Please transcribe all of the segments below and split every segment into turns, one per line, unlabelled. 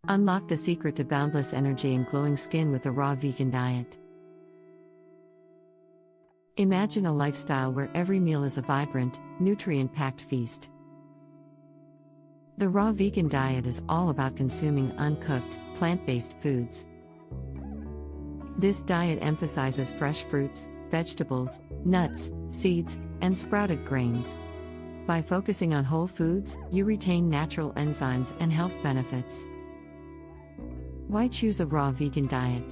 Unlock the secret to boundless energy and glowing skin with the raw vegan diet. Imagine a lifestyle where every meal is a vibrant, nutrient-packed feast. The raw vegan diet is all about consuming uncooked, plant-based foods. This diet emphasizes fresh fruits, vegetables, nuts, seeds, and sprouted grains. By focusing on whole foods, you retain natural enzymes and health benefits. Why choose a raw vegan diet?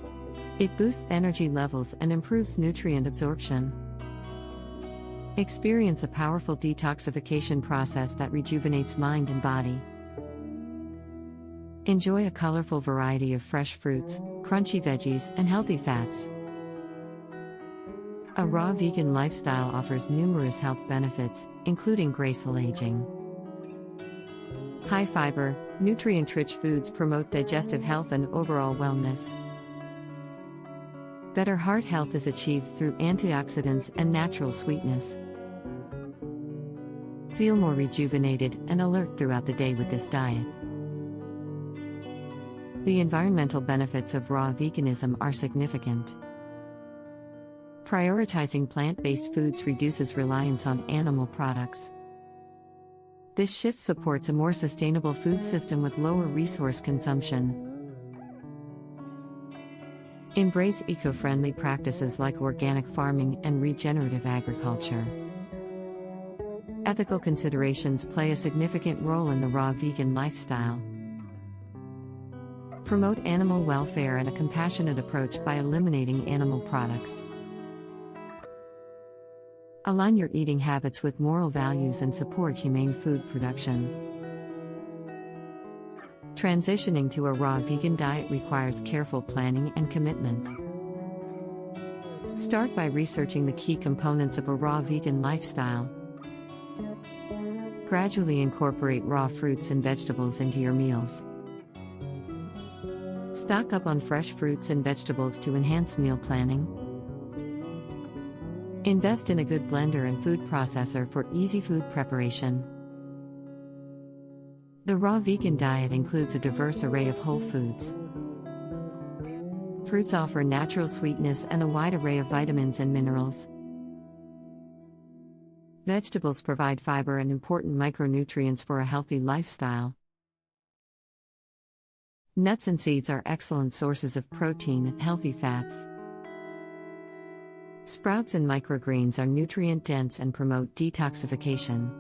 It boosts energy levels and improves nutrient absorption. Experience a powerful detoxification process that rejuvenates mind and body. Enjoy a colorful variety of fresh fruits, crunchy veggies, and healthy fats. A raw vegan lifestyle offers numerous health benefits, including graceful aging. High fiber, nutrient-rich foods promote digestive health and overall wellness. Better heart health is achieved through antioxidants and natural sweetness. Feel more rejuvenated and alert throughout the day with this diet. The environmental benefits of raw veganism are significant. Prioritizing plant-based foods reduces reliance on animal products. This shift supports a more sustainable food system with lower resource consumption. Embrace eco-friendly practices like organic farming and regenerative agriculture. Ethical considerations play a significant role in the raw vegan lifestyle. Promote animal welfare and a compassionate approach by eliminating animal products. Align your eating habits with moral values and support humane food production. Transitioning to a raw vegan diet requires careful planning and commitment. Start by researching the key components of a raw vegan lifestyle. Gradually incorporate raw fruits and vegetables into your meals. Stock up on fresh fruits and vegetables to enhance meal planning. Invest in a good blender and food processor for easy food preparation. The raw vegan diet includes a diverse array of whole foods. Fruits offer natural sweetness and a wide array of vitamins and minerals. Vegetables provide fiber and important micronutrients for a healthy lifestyle. Nuts and seeds are excellent sources of protein and healthy fats. Sprouts and microgreens are nutrient-dense and promote detoxification.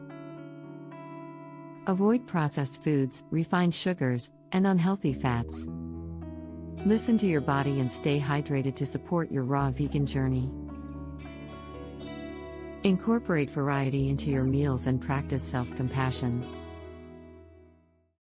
Avoid processed foods, refined sugars, and unhealthy fats. Listen to your body and stay hydrated to support your raw vegan journey. Incorporate variety into your meals and practice self-compassion.